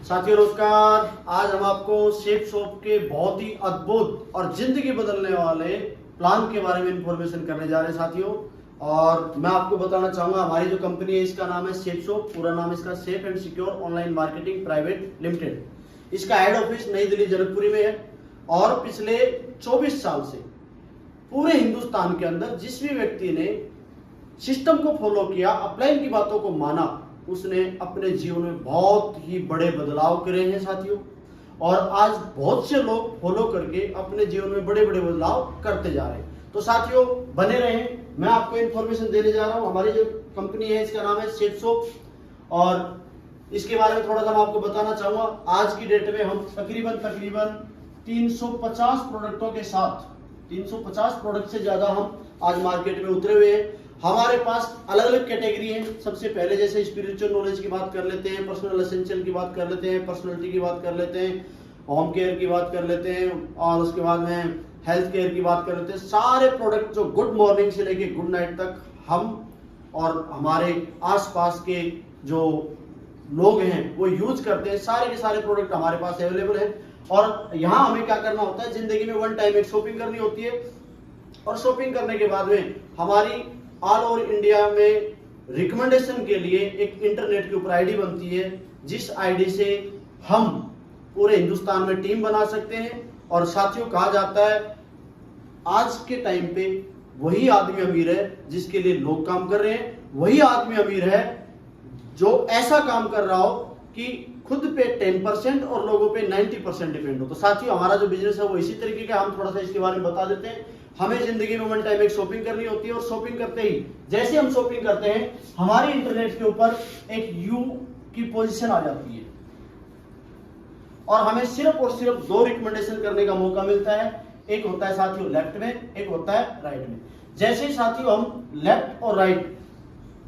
साथियों नमस्कार। आज हम आपको शेप शॉप के बहुत ही अद्भुत और जिंदगी बदलने वाले प्लान के बारे में इंफॉर्मेशन करने जा रहे हैं साथियों। और मैं आपको बताना चाहूंगा, हमारी जो कंपनी है इसका नाम है शेप शॉप। पूरा नाम इसका safe and secure online marketing private limited. इसका हेड ऑफिस नई दिल्ली जनकपुरी में है और पिछले 24 साल से पूरे हिंदुस्तान के अंदर जिस भी व्यक्ति ने सिस्टम को फॉलो किया, अपलाइन की बातों को माना, उसने अपने जीवन में बहुत ही बड़े बदलाव करे हैं साथियों। और आज बहुत से लोग फॉलो करके अपने जीवन में बड़े बड़े बदलाव करते जा रहे हैं। तो साथियों बने रहें, मैं आपको इन्फॉर्मेशन देने जा रहा हूं। हमारी जो कंपनी है इसका नाम है शेप शॉप और इसके बारे में थोड़ा सा मैं आपको बताना चाहूंगा। आज की डेट में हम तकरीबन 350 प्रोडक्टों के साथ 350 प्रोडक्ट से ज्यादा हम आज मार्केट में उतरे हुए हैं। हमारे पास अलग अलग कैटेगरी है। सबसे पहले जैसे स्पिरिचुअल नॉलेज की बात कर लेते हैं, पर्सनल एसेंशियल की बात कर लेते हैं, पर्सनालिटी की बात कर लेते हैं, होम केयर की बात कर लेते हैं और उसके बाद में हेल्थ केयर की बात कर लेते हैं। सारे प्रोडक्ट जो गुड मॉर्निंग से लेके गुड नाइट तक हम और हमारे आसपास के जो लोग हैं वो यूज करते हैं, सारे के सारे प्रोडक्ट हमारे पास अवेलेबल है। और यहाँ हमें क्या करना होता है, जिंदगी में वन टाइम एक शॉपिंग करनी होती है और शॉपिंग करने के बाद में हमारी ऑल ओवर इंडिया में रिकमेंडेशन के लिए एक इंटरनेट के ऊपर आईडी बनती है, जिस आईडी से हम पूरे हिंदुस्तान में टीम बना सकते हैं। और साथियों कहा जाता है आज के टाइम पे वही आदमी अमीर है जिसके लिए लोग काम कर रहे हैं, वही आदमी अमीर है जो ऐसा काम कर रहा हो कि खुद पे 10% और लोगों पे 90% डिपेंड हो। तो साथियों हमारा जो बिजनेस है वो इसी तरीके का, हम थोड़ा सा इसके बारे में बता देते हैं। हमें जिंदगी में वन टाइम एक शॉपिंग करनी होती है और शॉपिंग करते ही जैसे हम शॉपिंग करते हैं हमारी इंटरनेट के ऊपर एक यू की पोजीशन आ जाती है और हमें सिर्फ और सिर्फ 2 रिकमेंडेशन करने का मौका मिलता है। एक होता है साथियों लेफ्ट में, एक होता है राइट में। जैसे ही साथियों हम लेफ्ट और राइट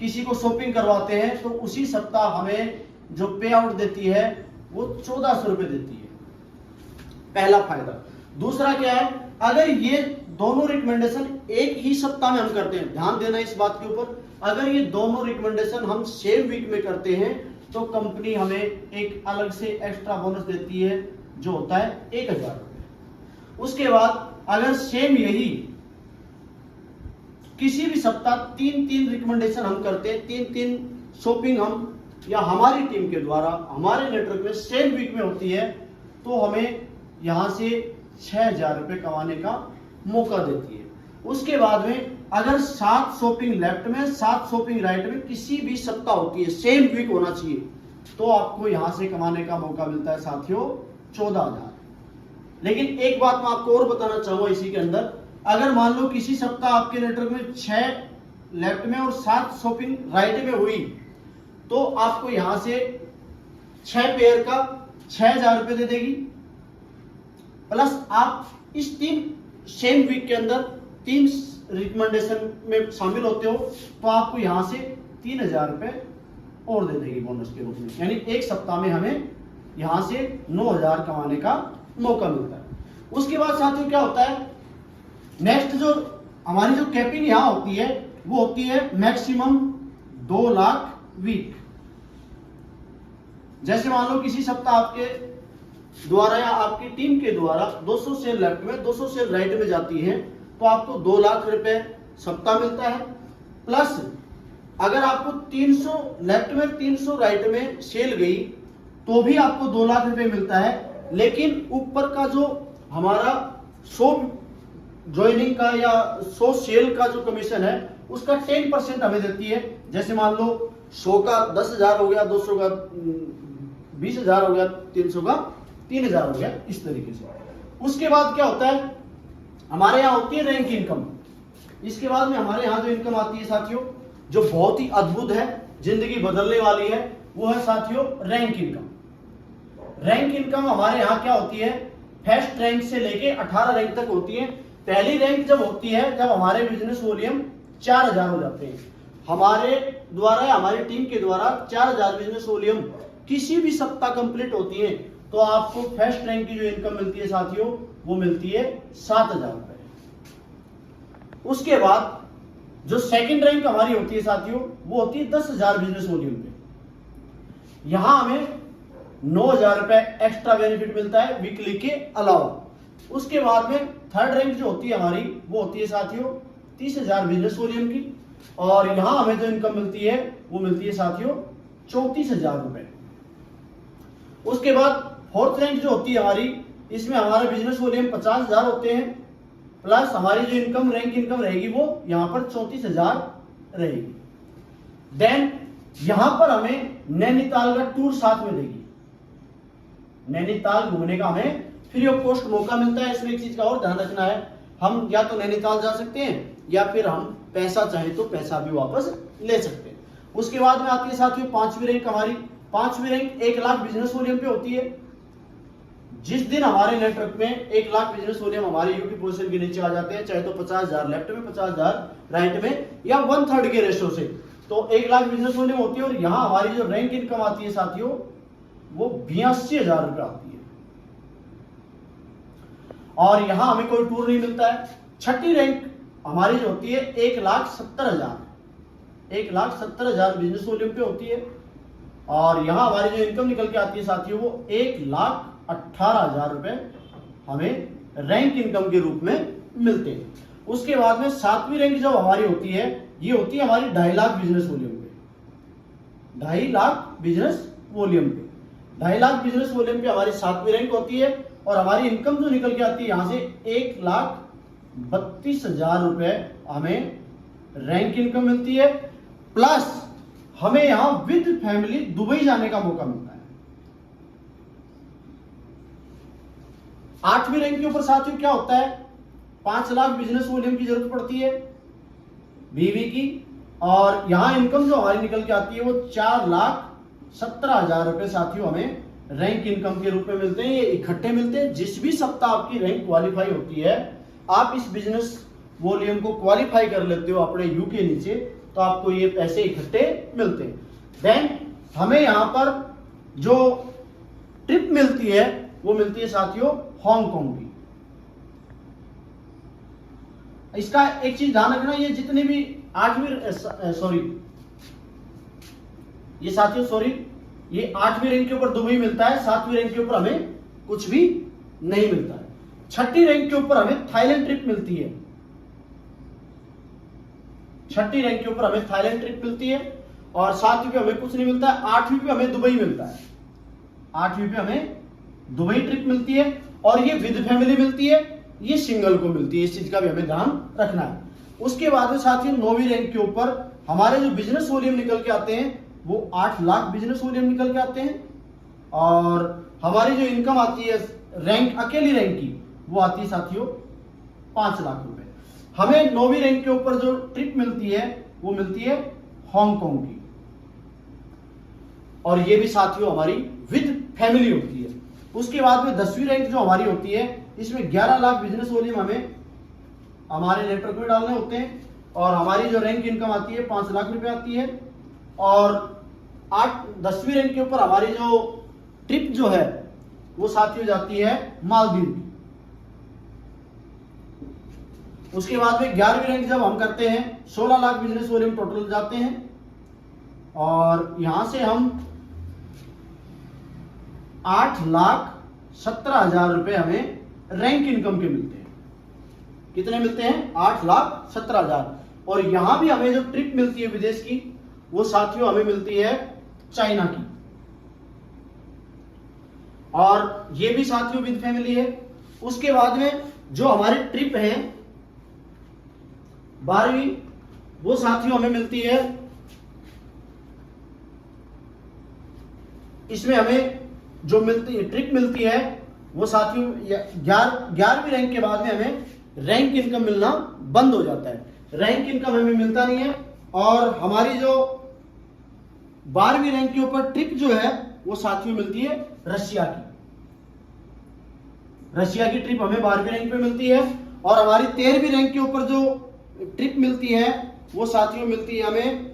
किसी को शॉपिंग करवाते हैं तो उसी सप्ताह हमें जो पे आउट देती है वो 1400 रुपए देती है, पहला फायदा। दूसरा क्या है, अगर ये दोनों रिकमेंडेशन एक ही सप्ताह में हम करते हैं, ध्यान देना इस बात के ऊपर, अगर ये दोनों रिकमेंडेशन हम सेम वीक में करते हैं तो कंपनी हमें एक अलग से एक्स्ट्रा बोनस देती है जो होता है 1000 रुपए। उसके बाद अगर सेम यही किसी भी सप्ताह 3 रिकमेंडेशन हम करते हैं, 3 शॉपिंग हम या हमारी टीम के द्वारा हमारे नेटवर्क में सेम वीक में होती है, तो हमें यहां से 6000 रुपए कमाने का मौका देती है। उसके बाद में अगर 7 शॉपिंग लेफ्ट में 7 शॉपिंग राइट में किसी भी सप्ताह होती है, सेम वीक होना चाहिए, तो आपको यहां से कमाने का मौका मिलता है साथियों 14000। लेकिन एक बात मैं आपको और बताना चाहूंगा इसी के अंदर, अगर मान लो किसी सप्ताह आपके नेटवर्क में 6 लेफ्ट में और 7 शॉपिंग राइट में हुई, तो आपको यहां से 6 पेयर का 6000 रुपए दे देगी। प्लस आप इस 3 सेम वीक के अंदर 3 रिकमेंडेशन में शामिल होते हो तो आपको यहां से 3000 रुपए और दे देगी बोनस के रूप में। यानी एक सप्ताह में हमें यहां से 9000 कमाने का मौका मिलता है। उसके बाद साथियों क्या होता है, नेक्स्ट जो हमारी जो कैपिंग यहां होती है वो होती है मैक्सिमम 2 लाख वीक। जैसे मान लो किसी सप्ताह आपके द्वारा या आपकी टीम के द्वारा 200 सेल लेफ्ट में 200 सेल राइट में जाती है तो आपको 2 लाख रुपए सप्ताह मिलता है। प्लस अगर आपको 300 लेफ्ट में 300 राइट में सेल गई तो भी आपको 2 लाख रुपए मिलता है। लेकिन ऊपर का जो हमारा 100 ज्वाइनिंग का या 100 सेल का जो कमीशन है उसका 10% हमें देती है। जैसे मान लो 100 का 10,000 हो गया, 200 का 20,000 हो गया, 300 का 3000 हो गया, इस तरीके से। उसके बाद क्या होता है, हमारे यहाँ होती है रैंक इनकम। इसके बाद में हमारे यहाँ जो इनकम आती है साथियों जो बहुत ही अद्भुत है, जिंदगी बदलने वाली है, वो है साथियों रैंक इनकम। रैंक इनकम हमारे यहाँ क्या होती है, फर्स्ट रैंक से लेके 18 रैंक तक होती है। पहली रैंक जब होती है जब हमारे बिजनेस वॉल्यूम 4000 हो जाते हैं। हमारे द्वारा हमारी टीम के द्वारा 4000 बिजनेस वॉल्यूम किसी भी सप्ताह कंप्लीट होती है तो आपको फर्स्ट रैंक की जो इनकम मिलती है साथियों वो मिलती है 7000 रुपए। उसके बाद जो सेकंड रैंक हमारी होती है साथियों वो होती है 10,000 बिजनेस वॉल्यूम पे। यहां हमें 9,000 रुपए एक्स्ट्रा बेनिफिट मिलता है वीकली के अलावा। उसके बाद में थर्ड रैंक जो होती है हमारी वो होती है साथियों 30,000 बिजनेस वॉल्यूम की, और यहां हमें जो इनकम मिलती है वो मिलती है साथियों 34,000 रुपए। उसके बाद फोर्थ रैंक जो होती है हमारी, इसमें हमारा बिजनेस वॉल्यूम 50,000 होते हैं, प्लस हमारी जो इनकम रैंक इनकम रहेगी वो यहां पर 34,000 रहेगी। देन यहां पर हमें नैनीताल का टूर साथ में देगी, नैनीताल घूमने का हमें फ्री ऑफ कॉस्ट मौका मिलता है। इसमें एक चीज का और ध्यान रखना है, हम या तो नैनीताल जा सकते हैं या फिर हम पैसा चाहे तो पैसा भी वापस ले सकते हैं। उसके बाद में आती है साथियों पांचवी रैंक हमारी। पांचवी रैंक 1 लाख बिजनेस वॉल्यूम पे होती है। जिस दिन हमारे नेटवर्क में 1 लाख बिजनेस वॉल्यूम हमारे यूपी पोजीशन के नीचे आ जाते हैं, चाहे तो 50,000 लेफ्ट में 50,000 राइट में या 1/3 के रेशो से, तो 1 लाख बिजनेस वॉल्यूम होती है। और यहां हमारी जो रैंक इनकम आती है साथियों वो 82,000 रुपए आती है, और यहां हमें कोई टूर नहीं मिलता है। छठी रैंक हमारी जो होती है 1,70,000 1,70,000 बिजनेस वॉल्यूम पे होती है, और यहां हमारी जो इनकम निकल के आती है साथियों वो 1,18,000 रुपए हमें रैंक इनकम के रूप में मिलते हैं। उसके बाद में सातवीं रैंक जो हमारी होती है ये होती है हमारी 2.5 लाख बिजनेस वॉल्यूम पे, 2.5 लाख बिजनेस वॉल्यूम पे, 2.5 लाख बिजनेस वॉल्यूम पे हमारी सातवीं रैंक होती है, और हमारी इनकम जो निकल के आती है यहां से 1,32,000 रुपए हमें रैंक इनकम मिलती है, प्लस हमें यहां विद फैमिली दुबई जाने का मौका मिलता है। 8वीं रैंक के ऊपर साथियों क्या होता है, 5 लाख बिजनेस वॉल्यूम की जरूरत पड़ती है बीवी की, और यहां इनकम जो हमारी निकल के आती है वो 4,17,000 रुपए साथियों हमें रैंक इनकम के रूप में मिलते हैं। ये इकट्ठे मिलते हैं। जिस भी सप्ताह आपकी रैंक क्वालिफाई होती है, आप इस बिजनेस वॉल्यूम को क्वालिफाई कर लेते हो अपने यू के नीचे, तो आपको ये पैसे इकट्ठे मिलते हैं। देन हमें यहां पर जो ट्रिप मिलती है वो मिलती है साथियों हांगकांग की। इसका एक चीज ध्यान रखना, ये जितने भी 8वीं ये 8वीं रैंक के ऊपर दुबई मिलता है, 7वीं रैंक के ऊपर हमें कुछ भी नहीं मिलता है। 6ठी रैंक के ऊपर हमें थाईलैंड ट्रिप मिलती है, 6ठी रैंक के ऊपर हमें थाईलैंड ट्रिप मिलती है, और 7वीं पे हमें कुछ नहीं मिलता है। 8वीं पे हमें दुबई मिलता है, 8वीं पे हमें दुबई ट्रिप मिलती है, और ये विद फैमिली मिलती है, ये सिंगल को मिलती है। इस चीज का भी हमें ध्यान रखना है। उसके बाद में साथियों 9वीं रैंक के ऊपर हमारे जो बिजनेस वॉल्यूम निकल के आते हैं वो 8 लाख बिजनेस वॉल्यूम निकल के आते हैं, और हमारी जो इनकम आती है रैंक अकेली रैंक की वो आती है साथियों 5 लाख रुपए। हमें 9वीं रैंक के ऊपर जो ट्रिप मिलती है वो मिलती है हांगकांग की, और ये भी साथियों हमारी विद फैमिली होती है। उसके बाद में 10वीं रैंक जो हमारी होती है इसमें 11 लाख बिजनेस वॉल्यूम हमें हमारे नेटवर्क में डालने होते हैं, और हमारी जो रैंक इनकम आती है 5 लाख रुपए आती है। और 10वीं रैंक के ऊपर हमारी जो ट्रिप जो है वो साथियों जाती है मालदीव की। उसके बाद में 11वीं रैंक जब हम करते हैं 16 लाख बिजनेस वॉल्यूम टोटल जाते हैं, और यहां से हम 8,17,000 रुपए हमें रैंक इनकम के मिलते हैं। कितने मिलते हैं? 8,17,000। और यहां भी हमें जो ट्रिप मिलती है विदेश की वो साथियों हमें मिलती है चाइना की, और ये भी साथियों विद फैमिली है। उसके बाद में जो हमारी ट्रिप है 12वीं वो साथियों हमें मिलती है, इसमें हमें जो मिलती है ट्रिप मिलती है वो साथियों 11वीं रैंक के बाद में हमें रैंक इनकम मिलना बंद हो जाता है, रैंक इनकम हमें मिलता नहीं है। और हमारी जो 12वीं रैंक के ऊपर ट्रिप जो है वो साथियों मिलती है रशिया की, रशिया की ट्रिप हमें 12वीं रैंक पे मिलती है। और हमारी 13वीं रैंक के ऊपर जो ट्रिप मिलती है वो साथियों मिलती है हमें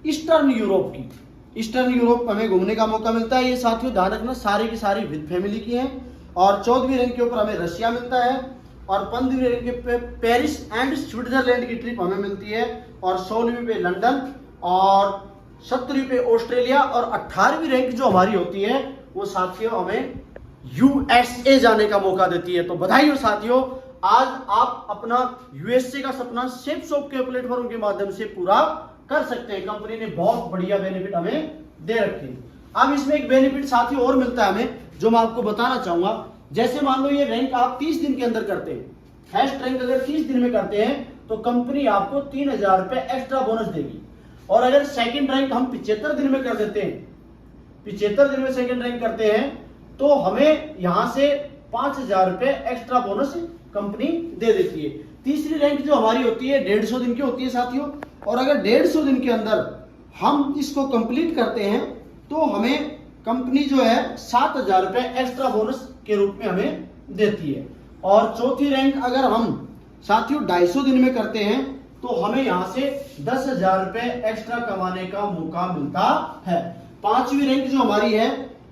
ईस्टर्न यूरोप की, ईस्टर्न यूरोप हमें घूमने का मौका मिलता है। ये साथियों ध्यान रखना सारी की सारी विद फैमिली की हैं। और 14वीं रैंक के ऊपर हमें रशिया मिलता है, और 15वीं रैंक पे पेरिस एंड स्विट्जरलैंड की ट्रिप हमें मिलती है, और 16वीं पे लंदन, और 17वीं पे ऑस्ट्रेलिया और 18वीं रैंक जो हमारी होती है वो साथियों हमें यूएसए जाने का मौका देती है। तो बधाई हो साथियों, आज आप अपना यूएसए का सपना सेफ शॉप के प्लेटफॉर्म के माध्यम से पूरा कर सकते हैं। कंपनी ने बहुत बढ़िया बेनिफिट हमें दे रखे हैं। अब इसमें एक बेनिफिट साथियों और मिलता है हमें, जो मैं आपको बताना चाहूंगा। जैसे मान लो ये रैंक आप 30 दिन के अंदर करते हैं, फर्स्ट रैंक अगर 30 दिन में करते हैं तो कंपनी आपको 3000 रुपए एक्स्ट्रा बोनस देगी। और अगर सेकंड रैंक हम 75 दिन में कर देते हैं, 75 दिन में सेकंड रैंक करते हैं, तो हमें यहां से 5000 रुपए एक्स्ट्रा बोनस कंपनी दे देती है। तीसरी रैंक जो हमारी होती है 150 दिन की होती है साथियों, और अगर 150 दिन के अंदर हम इसको कंप्लीट करते हैं तो हमें कंपनी जो है 7000 रुपए एक्स्ट्रा बोनस के रूप में हमें देती है। और चौथी रैंक अगर हम साथियों 250 दिन में करते हैं तो हमें यहां से 10,000 रुपए एक्स्ट्रा कमाने का मौका मिलता है। पांचवी रैंक जो हमारी है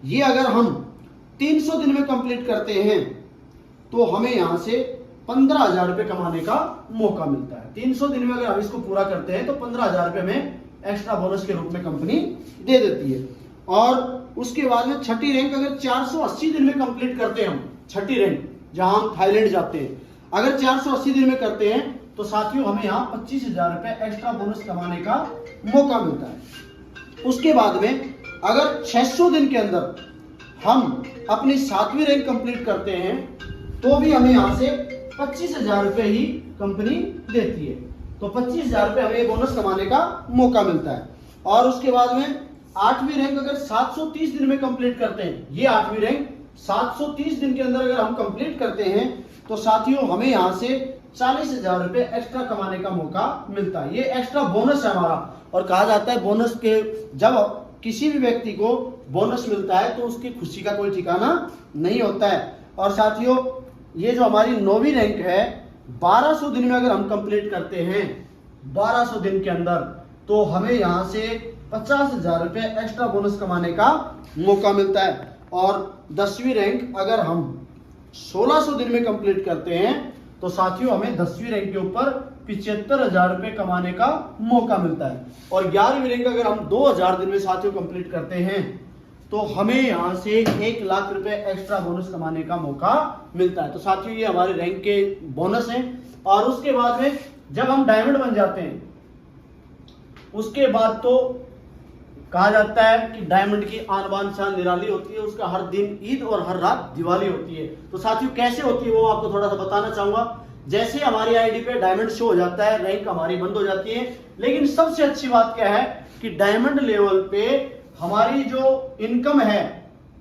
ये अगर हम 300 दिन में कंप्लीट करते हैं तो हमें यहां से 15,000 रुपए कमाने का मौका मिलता है। 300 दिन में अगर हम इसको पूरा करते हैं तो 15,000 रुपए में एक्स्ट्रा बोनस के रूप में कंपनी दे देती है। और उसके बाद में छठी रैंक अगर 480 दिन में कंप्लीट करते हैं हम, छठी रैंक जहां हम थाईलैंड जाते हैं, अगर 480 दिन में करते हैं तो साथियों हमें यहाँ 25,000 रुपए एक्स्ट्रा बोनस कमाने का मौका मिलता है। उसके बाद में अगर 600 दिन के अंदर हम अपनी 7वीं रैंक कंप्लीट करते हैं तो भी हमें यहाँ से 25,000 रुपए ही कंपनी देती है। तो 25,000 रुपए हमें बोनस कमाने का मौका मिलता है। और उसके बाद में 8वीं रैंक अगर 730 दिन में कंप्लीट करते हैं, ये 8वीं रैंक 730 दिन के अंदर अगर हम कंप्लीट करते हैं तो साथियों हमें यहां से 40,000 रुपए एक्स्ट्रा कमाने का मौका मिलता है। ये एक्स्ट्रा बोनस है हमारा। और कहा जाता है बोनस के, जब किसी भी व्यक्ति को बोनस मिलता है तो उसकी खुशी का कोई ठिकाना नहीं होता है। और साथियों ये जो हमारी 9वीं रैंक है 1200 दिन में अगर हम कंप्लीट करते हैं, 1200 दिन के अंदर, तो हमें यहां से 50,000 रुपए एक्स्ट्रा बोनस कमाने का मौका मिलता है। और 10वीं रैंक अगर हम 1600 दिन में कंप्लीट करते हैं तो साथियों हमें 10वीं रैंक के ऊपर 75,000 रुपए कमाने का मौका मिलता है। और 11वीं रैंक अगर हम 2000 दिन में साथियों कंप्लीट करते हैं तो हमें यहां से 1 लाख रुपए एक्स्ट्रा बोनस कमाने का मौका मिलता है। तो साथियों ये हमारे रैंक के बोनस हैं। और उसके बाद में जब हम डायमंड बन जाते हैं उसके बाद तो कहा जाता है कि डायमंड की आन बान शान निराली होती है, उसका हर दिन ईद और हर रात दिवाली होती है। तो साथियों कैसे होती है वो आपको थोड़ा सा बताना चाहूंगा। जैसे हमारी आईडी पे डायमंड शो हो जाता है, रैंक हमारी बंद हो जाती है, लेकिन सबसे अच्छी बात क्या है कि डायमंड लेवल पे हमारी जो इनकम है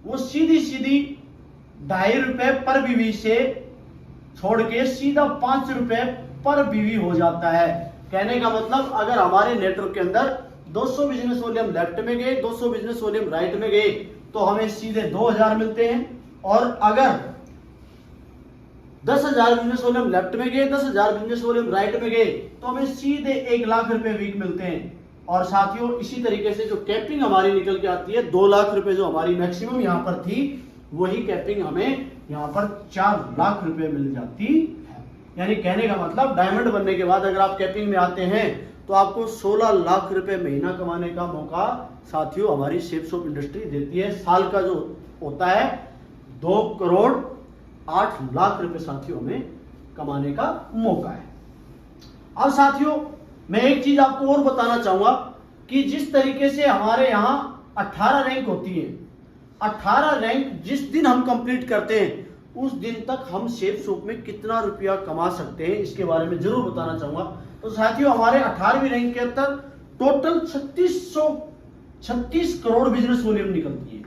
वो सीधी सीधी 2.5 रुपए पर बीवी से छोड़ के सीधा 5 रुपए पर बीवी हो जाता है। कहने का मतलब अगर हमारे नेटवर्क के अंदर 200 बिजनेस वॉल्यूम लेफ्ट में गए, 200 बिजनेस वॉल्यूम राइट में गए तो हमें सीधे 2000 मिलते हैं। और अगर 10,000 बिजनेस वॉल्यूम लेफ्ट में गए, 10,000 बिजनेस वॉल्यूम राइट में गए तो हमें सीधे 1 लाख रुपए वीक मिलते हैं। और साथियों इसी तरीके से जो कैपिंग हमारी निकल के आती है 2 लाख रुपए जो हमारी मैक्सिमम यहाँ पर थी, वही कैपिंग हमें यहाँ पर 4 लाख रुपए मिल जाती है। यानी कहने का मतलब डायमंड बनने के बाद अगर आप कैपिंग में आते हैं तो आपको 16 लाख रुपए महीना कमाने का मौका साथियों हमारी सेफ शॉप इंडस्ट्री देती है। साल का जो होता है 2 करोड़ 8 लाख रुपए साथियों हमें कमाने का मौका है। अब साथियों मैं एक चीज आपको और बताना चाहूंगा कि जिस तरीके से हमारे यहाँ 18 रैंक होती है, 18 रैंक जिस दिन हम कंप्लीट करते हैं उस दिन तक हम सेफ शॉप में कितना रुपया कमा सकते हैं इसके बारे में जरूर बताना चाहूंगा। तो साथियों हमारे 18वीं रैंक के अंदर टोटल 36 करोड़ बिजनेस वॉल्यूम निकलती है।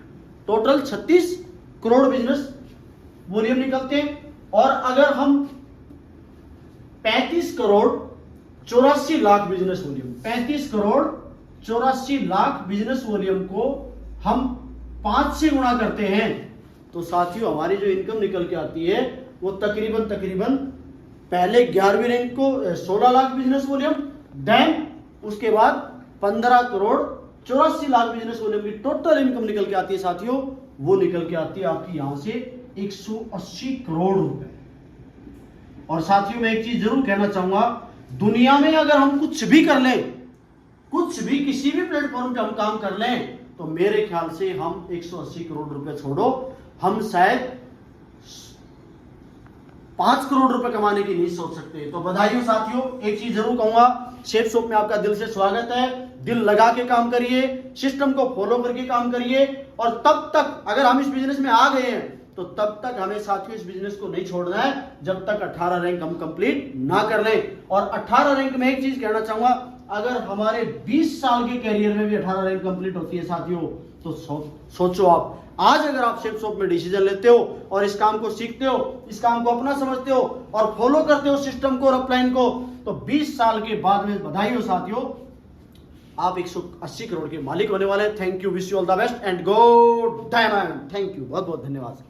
टोटल 36 करोड़ बिजनेस वॉल्यूम निकलते हैं। और अगर हम 35 crore 84 lakh business volume, 35 crore 84 lakh business volume को हम 5 से गुणा करते हैं तो साथियों हमारी जो इनकम निकल के आती है वो तकरीबन पहले 11वीं रैंक को 16 लाख बिजनेस वॉल्यूम, देन उसके बाद 15 करोड़ 84 लाख बिजनेस वॉल्यूम की टोटल इनकम निकल के आती है साथियों। वो निकल के आती है आपकी यहां से 180 करोड़ रुपए। और साथियों मैं एक चीज जरूर कहना चाहूंगा, दुनिया में अगर हम कुछ भी कर लें कुछ भी किसी भी प्लेटफॉर्म पे हम काम कर लें तो मेरे ख्याल से हम 180 करोड़ रुपए छोड़ो, हम शायद 5 करोड़ रुपए कमाने की नहीं सोच सकते। तो बधाई हो साथियों। एक चीज जरूर कहूंगा, शेफ शॉप में आपका दिल से स्वागत है। दिल लगा के काम करिए, सिस्टम को फॉलो करके काम करिए, और तब तक अगर हम इस बिजनेस में आ गए हैं तो तब तक हमें साथियों इस बिजनेस को नहीं छोड़ना है जब तक 18 रैंक हम कंप्लीट ना कर लें। और 18 रैंक में एक चीज कहना चाहूंगा, अगर हमारे 20 साल के कैरियर में भी 18 रैंक कंप्लीट होती है साथियों, तो सोचो आप, आज अगर आप शेफ शॉप में डिसीजन लेते हो और इस काम को सीखते हो, इस काम को अपना समझते हो और फॉलो करते हो सिस्टम को और अपलाइन को, तो 20 साल के बाद में बधाई हो साथियों, आप 180 करोड़ के मालिक होने वाले हैं। Thank you, wish you all the best and good diamond. Thank you, बहुत बहुत धन्यवाद।